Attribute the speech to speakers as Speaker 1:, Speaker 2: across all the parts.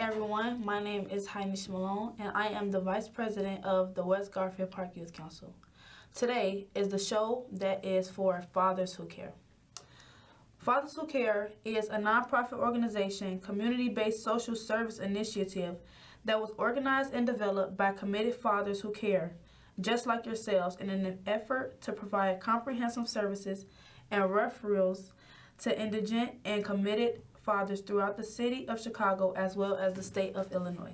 Speaker 1: everyone. My name is Heinish Malone, and I am the Vice President of the West Garfield Park Youth Council. Today is the show that is for Fathers Who Care. Fathers Who Care is a nonprofit organization, community-based social service initiative that was organized and developed by committed fathers who care, just like yourselves, in an effort to provide comprehensive services and referrals to indigent and committed fathers throughout the city of Chicago as well as the state of Illinois.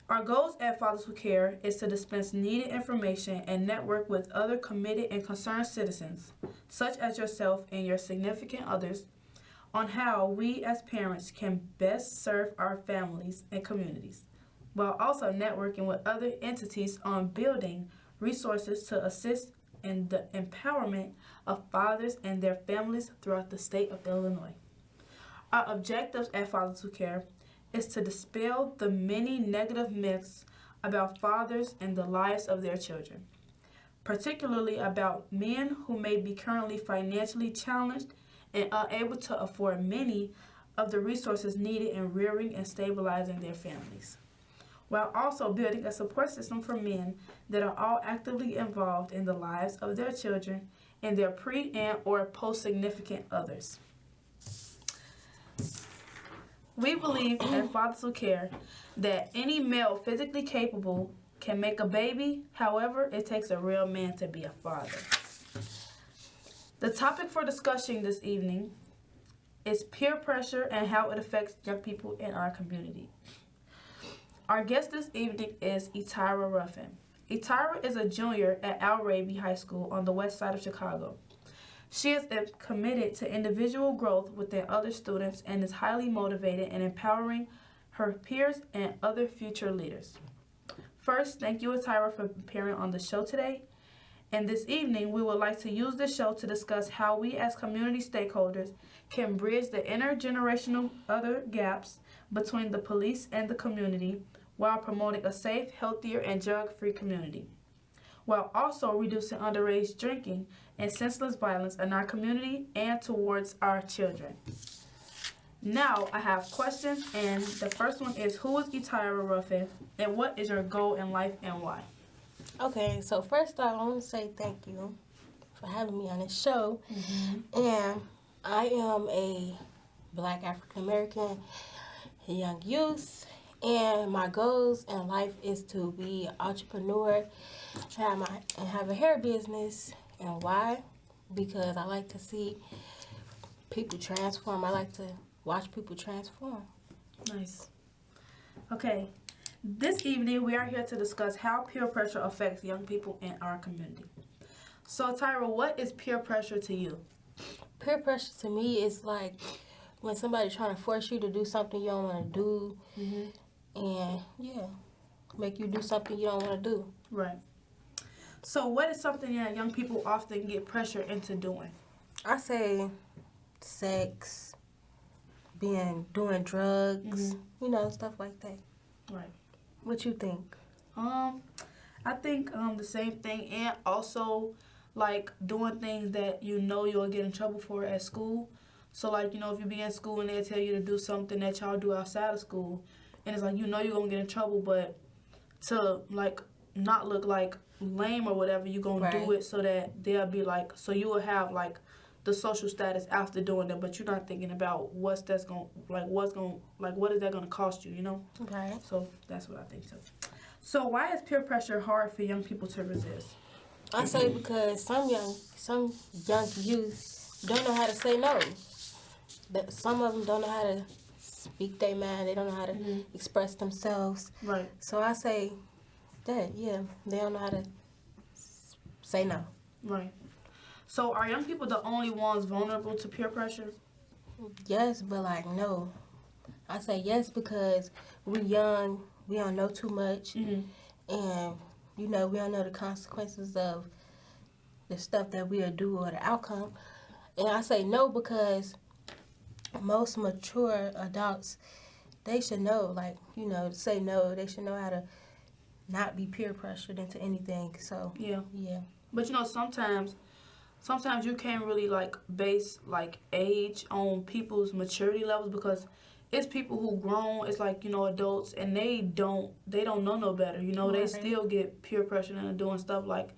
Speaker 1: Our goals at Fathers Who Care is to dispense needed information and network with other committed and concerned citizens, such as yourself and your significant others, on how we as parents can best serve our families and communities, while also networking with other entities on building resources to assist in the empowerment of fathers and their families throughout the state of Illinois. Our objectives at Fathers Who Care is to dispel the many negative myths about fathers and the lives of their children, particularly about men who may be currently financially challenged and unable to afford many of the resources needed in rearing and stabilizing their families, while also building a support system for men that are all actively involved in the lives of their children and their pre- and or post-significant others. We believe at Fathers Who Care that any male physically capable can make a baby. However, it takes a real man to be a father. The topic for discussion this evening is peer pressure and how it affects young people in our community. Our guest this evening is Etira Ruffin. Etira is a junior at Al Raby High School on the west side of Chicago. She is committed to individual growth within other students and is highly motivated in empowering her peers and other future leaders. First, thank you, Etira, for appearing on the show today. And this evening, we would like to use the show to discuss how we as community stakeholders can bridge the intergenerational other gaps between the police and the community while promoting a safe, healthier, and drug-free community, while also reducing underage drinking and senseless violence in our community and towards our children. Now, I have questions, and the first one is, who is Etira Ruffin, and what is your goal in life and why?
Speaker 2: Okay, so first off, I want to say thank you for having me on this show. And I am a Black African American young youth, and my goals in life is to be an entrepreneur, have a hair business. And why? Because I like to see people transform. I like to watch people transform.
Speaker 1: Nice. Okay. This evening, we are here to discuss how peer pressure affects young people in our community. So, Tyra, what is peer pressure to you?
Speaker 2: Peer pressure to me is like when somebody's trying to force you to do something you don't want to do, and make you do something you don't want to do.
Speaker 1: Right. So, what is something that young people often get pressure into doing?
Speaker 2: I say sex, doing drugs, stuff like that.
Speaker 1: Right.
Speaker 2: What you think?
Speaker 1: I think the same thing, and also like doing things that you'll get in trouble for at school. So like if you be in school and they tell you to do something that y'all do outside of school, and it's like you're gonna get in trouble, but to like not look like lame or whatever, you're gonna do it so that they'll be like, so you will have like the social status after doing that, but you're not thinking about what is that gonna cost you,
Speaker 2: Right.
Speaker 1: So that's what I think too. So why is peer pressure hard for young people to resist?
Speaker 2: I say because some young youth don't know how to say no. Some of them don't know how to speak their mind. They don't know how to express themselves.
Speaker 1: Right.
Speaker 2: So I say that, they don't know how to say no.
Speaker 1: Right. So are young people the only ones vulnerable to peer pressure?
Speaker 2: Yes, but no. I say yes because we're young, we don't know too much, and we don't know the consequences of the stuff that we'll do or the outcome. And I say no because most mature adults, they should know, to say no. They should know how to not be peer pressured into anything. So
Speaker 1: Yeah.
Speaker 2: Yeah.
Speaker 1: But sometimes you can't really base age on people's maturity levels, because it's people who grown, it's like, you know, adults, and they don't know no better, you know. They
Speaker 2: Right.
Speaker 1: still get peer pressure into doing stuff like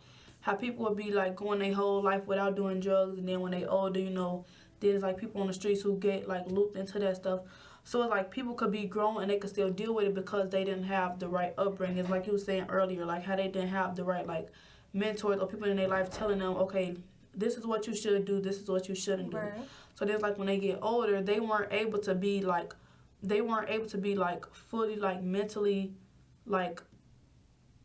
Speaker 1: how people would be like going their whole life without doing drugs, and then when they older, you know, there's like people on the streets who get like looped into that stuff. So it's like people could be grown and they could still deal with it because they didn't have the right upbringing. It's like you were saying earlier, like how they didn't have the right like mentors or people in their life telling them, okay, this is what you should do, this is what you shouldn't do.
Speaker 2: Right.
Speaker 1: So there's like when they get older, they weren't able to be like fully like mentally like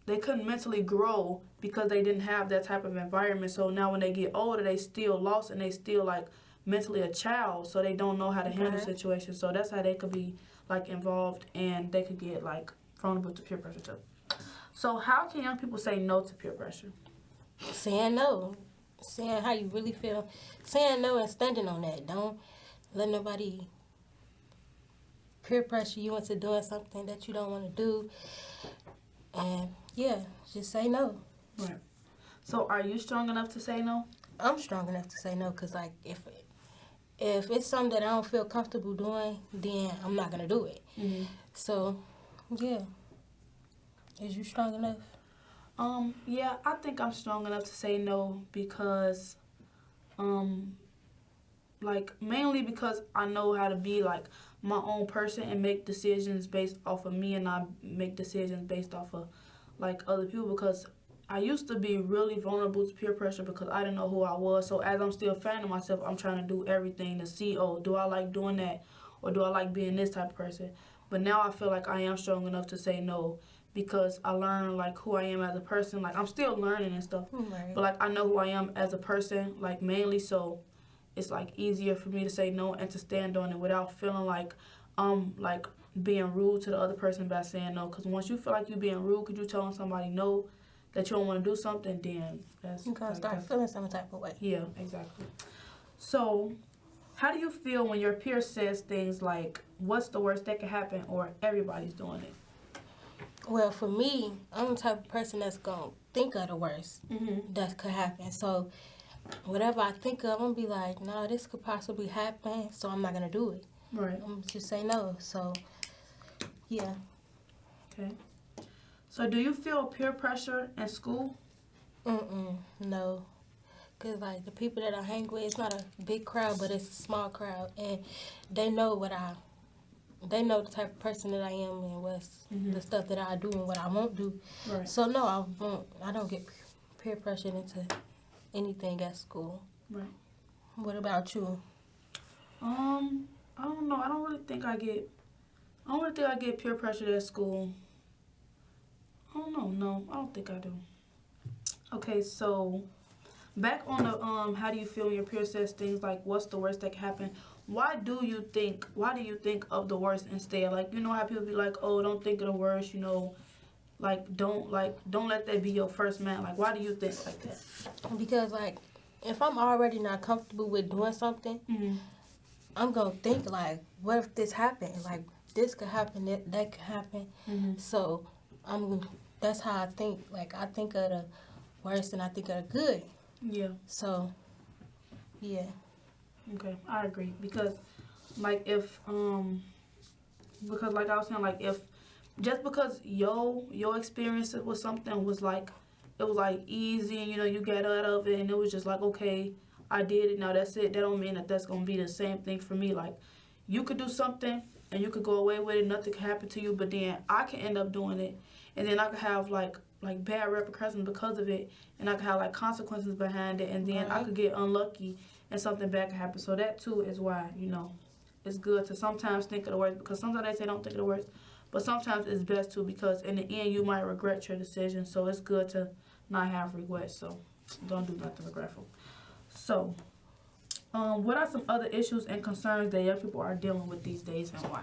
Speaker 1: they couldn't mentally grow because they didn't have that type of environment. So now when they get older, they still lost and they still like mentally a child, so they don't know how to handle
Speaker 2: Okay.
Speaker 1: situations. So that's how they could be like involved and they could get like vulnerable to peer pressure too. So how can young people say no to peer pressure?
Speaker 2: Saying no. Saying how you really feel. Saying no and standing on that. Don't let nobody peer pressure you into doing something that you don't want to do. And yeah, just say no.
Speaker 1: Right. So are you strong enough to say no?
Speaker 2: I'm strong enough to say no because, like, if it's something that I don't feel comfortable doing, then I'm not going to do it.
Speaker 1: Mm-hmm.
Speaker 2: So, yeah. Is you strong enough?
Speaker 1: Yeah, I think I'm strong enough to say no because, like, mainly because I know how to be, like, my own person and make decisions based off of me and not make decisions based off of, like, other people because I used to be really vulnerable to peer pressure because I didn't know who I was. So as I'm still finding myself, I'm trying to do everything to see, oh, do I like doing that or do I like being this type of person? But now I feel like I am strong enough to say no because I learned like who I am as a person. Like I'm still learning and stuff,
Speaker 2: Right.
Speaker 1: but like I know who I am as a person, like mainly. So it's like easier for me to say no and to stand on it without feeling like being rude to the other person by saying no. Because once you feel like you're being rude, because you telling somebody no, that you don't want to do something, then that's
Speaker 2: You're going to
Speaker 1: like,
Speaker 2: start feeling some type of way.
Speaker 1: yeah, exactly. So, how do you feel when your peer says things like, what's the worst that could happen, or everybody's doing it?
Speaker 2: Well, for me, I'm the type of person that's going to think of the worst
Speaker 1: Mm-hmm.
Speaker 2: that could happen. So, whatever I think of, I'm going to be like, no, this could possibly happen, so I'm not going to do it.
Speaker 1: Right.
Speaker 2: I'm going to just say no. So, yeah.
Speaker 1: Okay. So, do you feel peer pressure in school?
Speaker 2: No. Because, like, the people that I hang with, it's not a big crowd, but it's a small crowd. And they know they know the type of person that I am and what's the stuff that I do and what I won't do.
Speaker 1: Right.
Speaker 2: So, no, I don't get peer pressure into anything at school.
Speaker 1: Right.
Speaker 2: What about you?
Speaker 1: I don't know. I don't really think I get peer pressure at school. I don't know. No, I don't think I do. Okay, so back on the how do you feel when your peer says things like what's the worst that can happen? Why do you think of the worst instead? Like, you know how people be like, oh, don't think of the worst, you know, don't let that be your first man. Like, why do you think like that?
Speaker 2: Because, like, if I'm already not comfortable with doing something,
Speaker 1: Mm-hmm.
Speaker 2: I'm going to think, like, what if this happened? Like, this could happen, that could happen.
Speaker 1: Mm-hmm.
Speaker 2: So, that's how I think. Like, I think of the worst and I think of the good.
Speaker 1: Yeah.
Speaker 2: So, yeah.
Speaker 1: Okay, I agree because, like, because like I was saying, like if just because your experience with something was like it was like easy and you know you got out of it and it was just like okay I did it now that's it. That don't mean that that's gonna be the same thing for me. Like you could do something and you could go away with it, nothing could happen to you, but then I can end up doing it and then I could have like bad repercussions because of it and I could have like consequences behind it and then I
Speaker 2: Right.
Speaker 1: could get unlucky and something bad could happen. So that too is why, you know, it's good to sometimes think of the worst because sometimes they say don't think of the worst, but sometimes it's best to because in the end you might regret your decision. So it's good to not have regrets. So don't do nothing regretful. So, what are some other issues and concerns that young people are dealing with these days and why?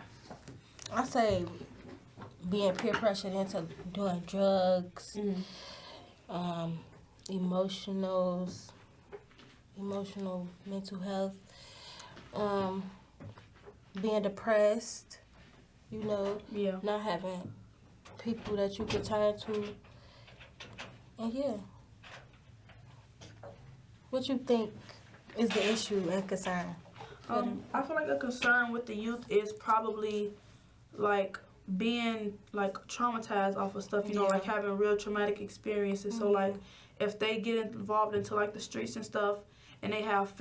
Speaker 2: I say being peer pressured into doing drugs, emotional mental health, being depressed, you know,
Speaker 1: Yeah.
Speaker 2: not having people that you can turn to. And yeah. What you think is the issue and concern?
Speaker 1: I feel like a concern with the youth is probably like being like traumatized off of stuff, you know, like having real traumatic experiences. So like if they get involved into like the streets and stuff, and they have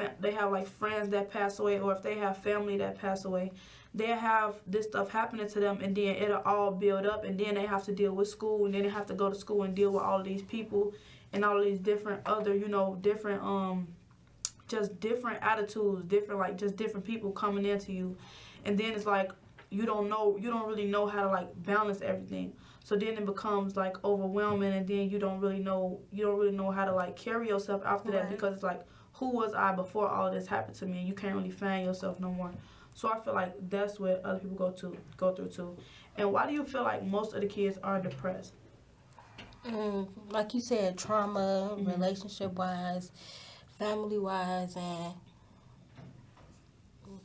Speaker 1: like friends that pass away, or if they have family that pass away, they have this stuff happening to them, and then it'll all build up, and then they have to deal with school, and then they have to go to school and deal with all of these people and all of these different other, you know, different just different attitudes, different like just different people coming into you, and then it's like you don't really know how to like balance everything. So then it becomes like overwhelming, and then you don't really know how to like carry yourself after that, because it's like, who was I before all of this happened to me? And you can't really find yourself no more. So I feel like that's what other people go through too. And why do you feel like most of the kids are depressed?
Speaker 2: Like you said, trauma, relationship wise, family wise, and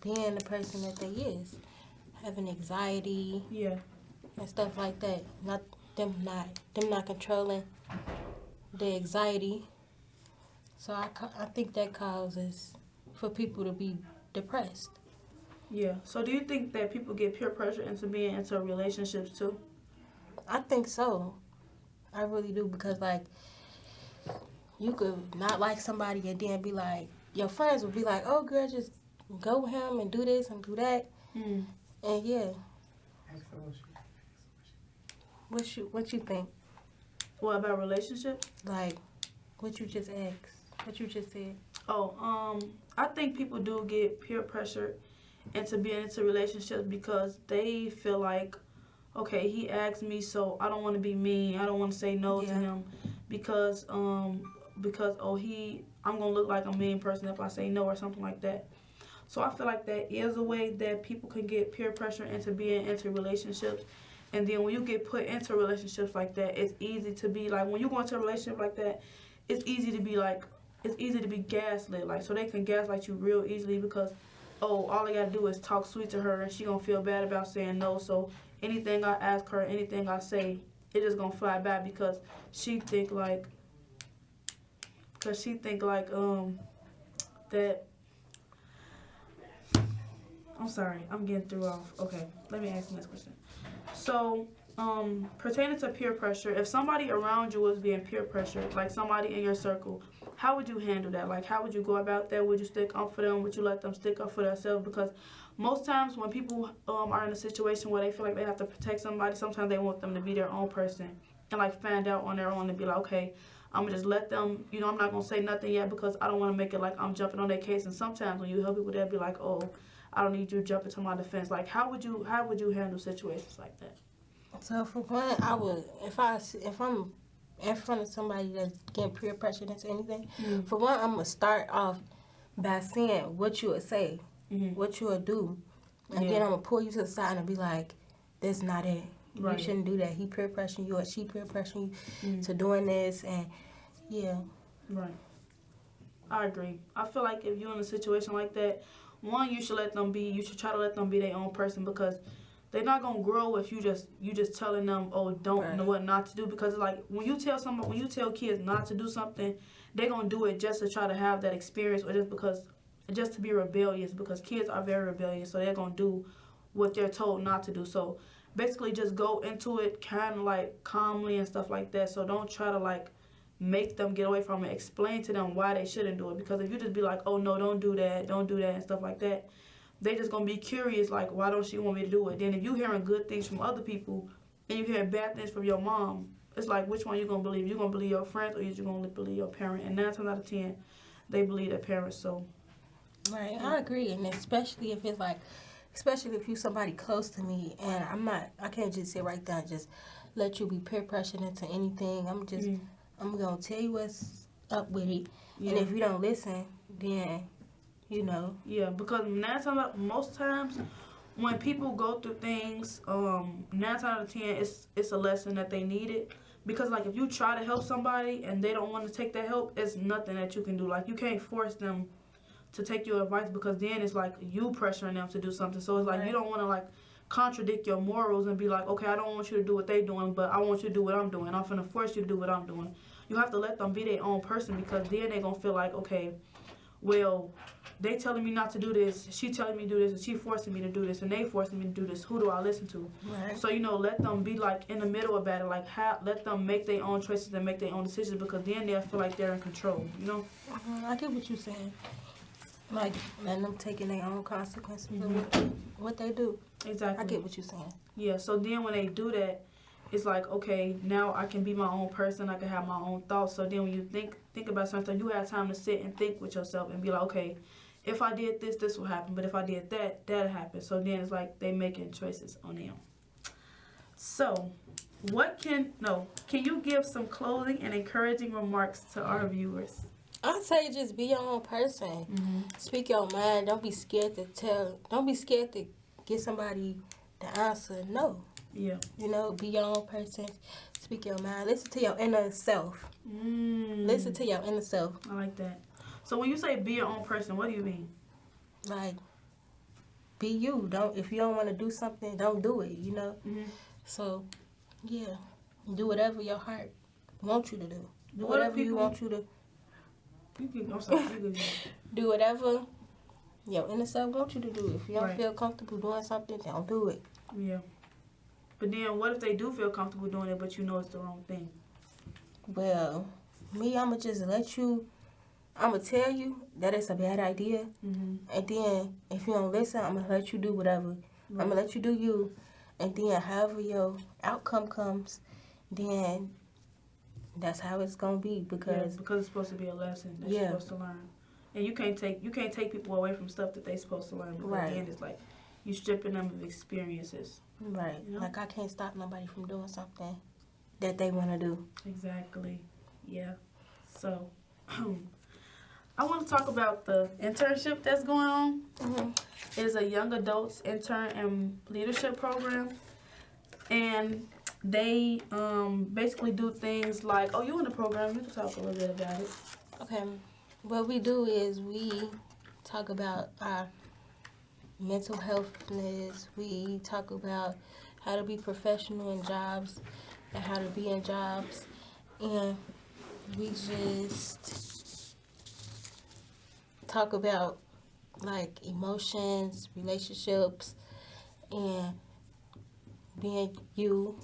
Speaker 2: being the person that they is, having anxiety, and stuff like that. Them not controlling the anxiety. So I think that causes for people to be depressed.
Speaker 1: Yeah. So do you think that people get peer pressure into being into relationships too?
Speaker 2: I think so. I really do, because like you could not like somebody and then be like, your friends would be like, oh girl, just go with him and do this and do that. And yeah. What you think?
Speaker 1: What about relationships?
Speaker 2: Like what you just asked, what you just said.
Speaker 1: I think people do get peer pressure into being into relationships because they feel like, okay, he asked me, so I don't want to be mean. I don't want to say no to him because I'm gonna look like a mean person if I say no or something like that. So I feel like that is a way that people can get peer pressure into being into relationships. And then when you get put into relationships like that, it's easy to be like, when you go into a relationship like that, it's easy to be gaslit. Like, so they can gaslight you real easily because, oh, all I gotta do is talk sweet to her and she gonna feel bad about saying no. So anything I ask her, anything I say, it just gonna fly back because she think like that. I'm sorry, I'm getting through off. Okay, let me ask the next question. So, pertaining to peer pressure, if somebody around you was being peer pressured, like somebody in your circle, how would you handle that? Like, how would you go about that? Would you stick up for them? Would you let them stick up for themselves? Because most times when people are in a situation where they feel like they have to protect somebody, sometimes they want them to be their own person and like find out on their own and be like, okay, I'm gonna just let them, you know, I'm not gonna say nothing yet because I don't want to make it like I'm jumping on their case. And sometimes when you help people, they'll be like, oh, I don't need you jumping to my defense. Like, how would you handle situations like that?
Speaker 2: So for one, I would, if I'm in front of somebody that's getting peer pressured into anything, for one, I'm gonna start off by saying what you would say, what you would do, and then I'm gonna pull you to the side and be like, "That's not it.
Speaker 1: Right.
Speaker 2: You shouldn't do that. He peer pressuring you, or she peer pressuring you to doing this." And
Speaker 1: Right. I agree. I feel like if you're in a situation like that, one, you should try to let them be their own person, because they're not gonna grow if you just telling them, oh, don't know what not to do. Because like when you tell kids not to do something, they're gonna do it just to try to have that experience, or just to be rebellious, because kids are very rebellious, so they're gonna do what they're told not to do. So basically just go into it kind of like calmly and stuff like that. So don't try to like make them get away from it. Explain to them why they shouldn't do it, because if you just be like, oh no, don't do that and stuff like that, they just gonna be curious, like, why don't she want me to do it? Then if you hearing good things from other people and you hearing bad things from your mom, it's like, which one you gonna believe? You gonna believe your friends, or you gonna believe your parent? And 9 times out of 10, they believe their parents. So
Speaker 2: right, I agree. And especially if you somebody close to me, and I can't just sit right there and just let you be peer pressured into anything. I'm gonna tell you what's up with it, and if you don't listen, then
Speaker 1: because most times when people go through things, 9 times out of 10, it's a lesson that they needed. Because like if you try to help somebody and they don't want to take that help, it's nothing that you can do. Like you can't force them to take your advice, because then it's like you pressuring them to do something. So it's like you don't want to like contradict your morals and be like, okay, I don't want you to do what they're doing, but I want you to do what I'm doing. I'm finna force you to do what I'm doing. You have to let them be their own person, because then they're gonna feel like, okay, well, they telling me not to do this, she telling me to do this, and she forcing me to do this, and they forcing me to do this. Who do I listen to?
Speaker 2: Right.
Speaker 1: So, let them be like in the middle about it. Like, let them make their own choices and make their own decisions, because then they'll feel like they're in control,
Speaker 2: I get what you're saying. Like, letting them taking their own consequences of what they do.
Speaker 1: Exactly.
Speaker 2: I get what you're saying.
Speaker 1: Yeah, so then when they do that, it's like, okay, now I can be my own person. I can have my own thoughts. So then when you think about something, you have time to sit and think with yourself and be like, okay, if I did this, this will happen. But if I did that, that'll happen. So then it's like they making choices on their own. So, can you give some closing and encouraging remarks to our viewers?
Speaker 2: I'd say just be your own person. Speak your mind. Don't be scared to tell. Don't be scared to get somebody the answer. No.
Speaker 1: Yeah.
Speaker 2: Be your own person. Speak your mind. Listen to your inner self. Listen to your inner self.
Speaker 1: I like that. So when you say be your own person, what do you mean?
Speaker 2: Like, be you. If you don't want to do something, don't do it, So, yeah. Do whatever your heart wants you to do. Do whatever you want you to.
Speaker 1: I'm sorry. You can
Speaker 2: Do whatever your inner self wants you to do. If you don't
Speaker 1: Right.
Speaker 2: feel comfortable doing something, don't do it.
Speaker 1: Yeah. But then what if they do feel comfortable doing it, but it's the wrong thing?
Speaker 2: Well, me, I'ma just I'ma tell you that it's a bad idea. And then if you don't listen, I'ma let you do whatever.
Speaker 1: Right.
Speaker 2: I'ma let you do you. And then however your outcome comes, then that's how it's gonna be, because
Speaker 1: it's supposed to be a lesson that you're supposed to learn. And you can't take people away from stuff that they're supposed to learn, because then it's like you stripping them of experiences.
Speaker 2: Right. Like, I can't stop nobody from doing something that they want to do.
Speaker 1: Exactly. Yeah. So, I want to talk about the internship that's going on. It's a young adults intern and leadership program. And they basically do things like, you in the program, you can talk a little bit about it.
Speaker 2: Okay. What we do is we talk about our mental healthness. We talk about how to be professional in jobs and how to be in jobs. And we just talk about, like, emotions, relationships, and being you.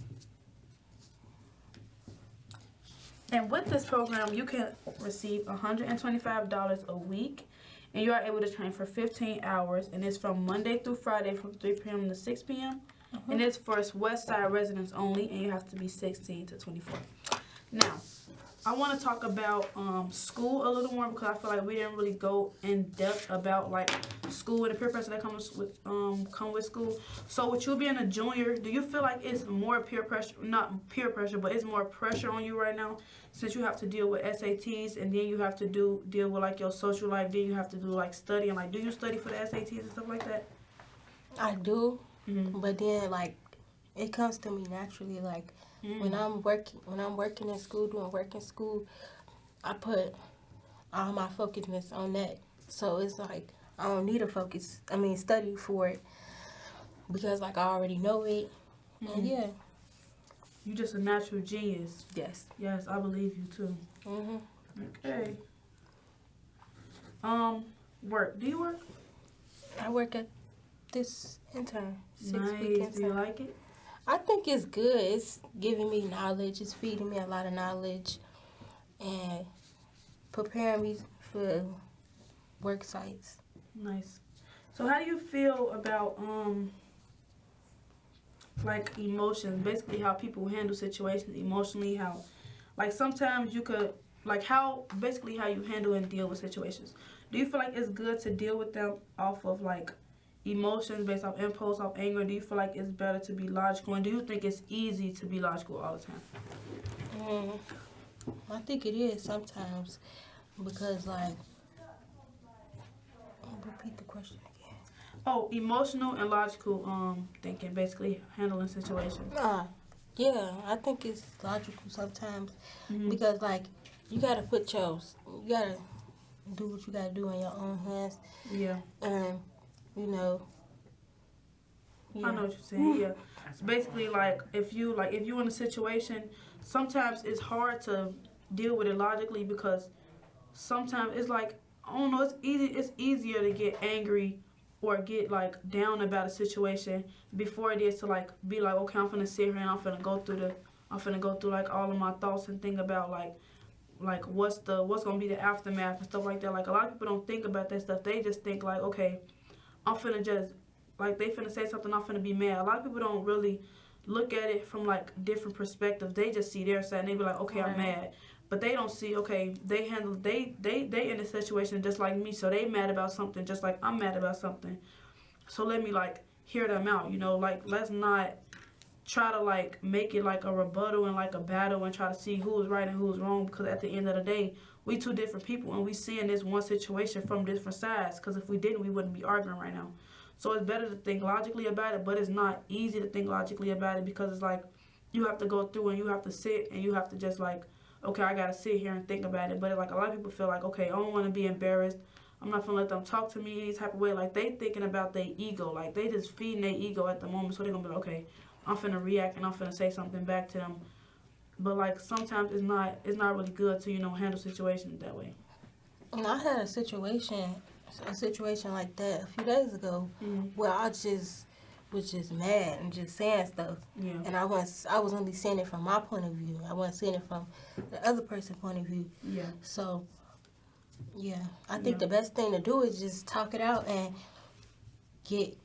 Speaker 1: And with this program, you can receive $125 a week, and you are able to train for 15 hours, and it's from Monday through Friday from 3 p.m. to 6 p.m. And it's for West Side residents only, and you have to be 16 to 24. Now, I want to talk about school a little more, because I feel like we didn't really go in depth about like school and the peer pressure that comes with come with school. So with you being a junior, do you feel like it's more peer pressure, not peer pressure, but it's more pressure on you right now, since you have to deal with SATs, and then you have to deal with like your social life, then you have to do like study, and like, do you study for the SATs and stuff like that?
Speaker 2: I do, but then, like, it comes to me naturally. Like, when I'm working in school, doing work in school, I put all my focusness on that. So it's like I don't need to study for it, because like I already know it. And yeah.
Speaker 1: You just a natural genius.
Speaker 2: Yes.
Speaker 1: Yes, I believe you too. Okay. Work. Do you work?
Speaker 2: I work at this intern. 6-week
Speaker 1: Nice.
Speaker 2: intern.
Speaker 1: Do you like it?
Speaker 2: I think it's good. It's giving me knowledge. It's feeding me a lot of knowledge and preparing me for work sites.
Speaker 1: Nice. So how do you feel about like emotions, basically how people handle situations emotionally, how like sometimes you could like how you handle and deal with situations. Do you feel like it's good to deal with them off of like emotions, based off impulse, off anger? Do you feel like it's better to be logical, and do you think it's easy to be logical all the time?
Speaker 2: I think it is sometimes, because like, repeat the question again.
Speaker 1: Oh, emotional and logical thinking, basically handling situations.
Speaker 2: Yeah, I think it's logical sometimes, because like you gotta you gotta do what you gotta do in your own hands.
Speaker 1: Yeah.
Speaker 2: And you know.
Speaker 1: Yeah. I know what you're saying. Yeah. So basically, like if you in a situation, sometimes it's hard to deal with it logically, because sometimes it's like I don't know, it's easy. It's easier to get angry or get like down about a situation before it is to like be like, okay, I'm finna sit here and I'm finna go through like all of my thoughts and think about like what's gonna be the aftermath and stuff like that. Like a lot of people don't think about that stuff. They just think like, okay, I'm finna just like they finna say something, I'm finna be mad. A lot of people don't really look at it from like different perspectives. They just see their side and they be like, okay, I'm mad. But they don't see, okay, they in a situation just like me, so they mad about something just like I'm mad about something. So let me like hear them out, you know, like let's not try to like make it like a rebuttal and like a battle and try to see who's right and who's wrong, because at the end of the day, we two different people and we seeing this one situation from different sides, because if we didn't, we wouldn't be arguing right now. So it's better to think logically about it, but it's not easy to think logically about it, because it's like you have to go through and you have to sit and you have to just like, okay, I gotta sit here and think about it. But like a lot of people feel like, okay, I don't want to be embarrassed. I'm not gonna let them talk to me any type of way. Like they thinking about their ego. Like they just feeding their ego at the moment. So they're gonna be like, okay, I'm finna react and I'm finna say something back to them. But like sometimes it's not really good to, you know, handle situations that way.
Speaker 2: And I had a situation like that a few days ago where I just was just mad and just saying stuff.
Speaker 1: Yeah.
Speaker 2: And I was only saying it from my point of view. I wasn't saying it from the other person's point of view.
Speaker 1: Yeah.
Speaker 2: So, yeah, I think the best thing to do is just talk it out and get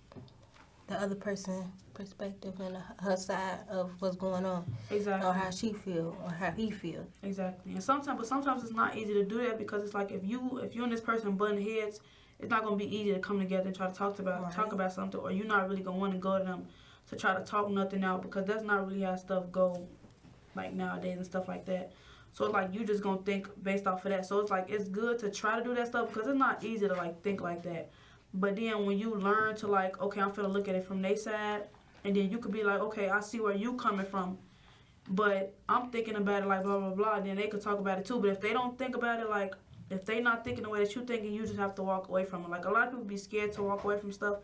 Speaker 2: the other person's perspective and her side of what's going on.
Speaker 1: Exactly.
Speaker 2: Or how she feel or how he feel.
Speaker 1: Exactly. And sometimes it's not easy to do that, because it's like if you and this person button heads, it's not gonna be easy to come together and try to talk about something, or you're not really gonna want to go to them to try to talk nothing out, because that's not really how stuff go like nowadays and stuff like that. So it's like you just gonna think based off of that. So it's like it's good to try to do that stuff, because it's not easy to like think like that. But then when you learn to like, okay, I'm finna look at it from their side, and then you could be like, okay, I see where you coming from, but I'm thinking about it like blah blah blah. Then they could talk about it too. But if they don't think about it like, if they not thinking the way that you thinking, you just have to walk away from it. Like a lot of people be scared to walk away from stuff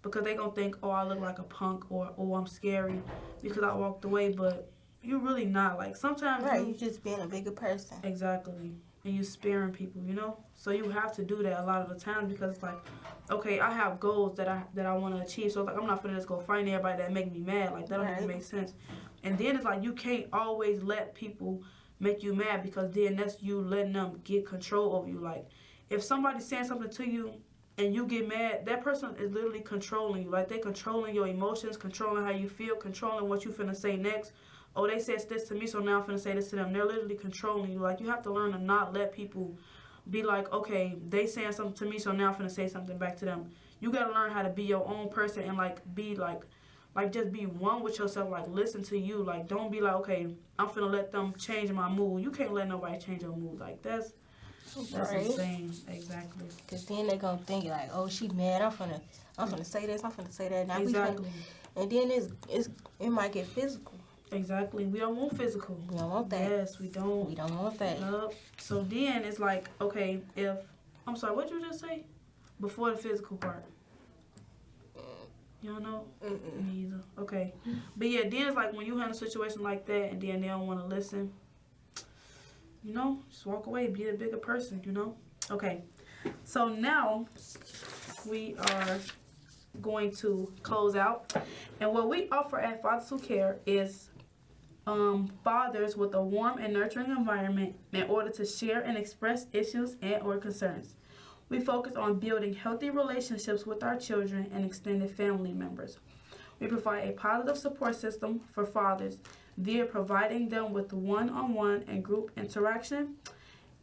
Speaker 1: because they gonna think, oh, I look like a punk, or oh, I'm scary because I walked away. But you're really not. Like sometimes
Speaker 2: you just being a bigger person.
Speaker 1: Exactly. And you sparing people, you know? So you have to do that a lot of the time, because it's like, okay, I have goals that I want to achieve. So it's like I'm not gonna just go find everybody that make me mad. Like that don't even make sense. And then it's like you can't always let people make you mad, because then that's you letting them get control over you. Like if somebody's saying something to you and you get mad, that person is literally controlling you. Like they controlling your emotions, controlling how you feel, controlling what you finna say next. Oh, they said this to me, so now I'm finna say this to them. They're literally controlling you. Like you have to learn to not let people be like, okay, they saying something to me, so now I'm finna say something back to them. You gotta learn how to be your own person and like be like just be one with yourself. Like listen to you. Like don't be like, okay, I'm finna let them change my mood. You can't let nobody change your mood. Like that's insane. Exactly.
Speaker 2: Cause then they gonna think like, oh, she mad. I'm finna say this. I'm finna say that. Now
Speaker 1: exactly.
Speaker 2: And then it might get physical.
Speaker 1: Exactly. We don't want physical.
Speaker 2: We don't want that.
Speaker 1: Yes, we don't.
Speaker 2: We don't want that.
Speaker 1: So then it's like, okay, I'm sorry, what did you just say? Before the physical part. You don't know? Me either. Okay. But yeah, then it's like when you have a situation like that and then they don't want to listen, you know, just walk away, be a bigger person, you know? Okay. So now we are going to close out. And what we offer at Fathers Who Care is fathers with a warm and nurturing environment in order to share and express issues and or concerns. We focus on building healthy relationships with our children and extended family members. We provide a positive support system for fathers via providing them with one-on-one and group interaction,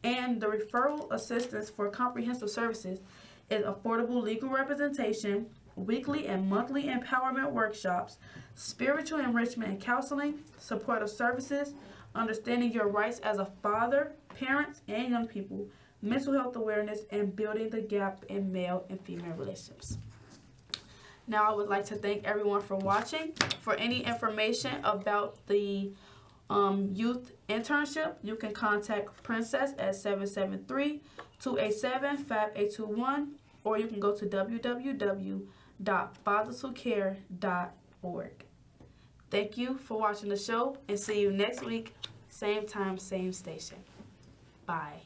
Speaker 1: and the referral assistance for comprehensive services is affordable legal representation, weekly and monthly empowerment workshops, spiritual enrichment and counseling, supportive services, understanding your rights as a father, parents, and young people, mental health awareness, and building the gap in male and female relationships. Now I would like to thank everyone for watching. For any information about the youth internship, you can contact Princess at 773-287-5821, or you can go to www.fatherswhocare.org. Thank you for watching the show, and see you next week, same time, same station. Bye.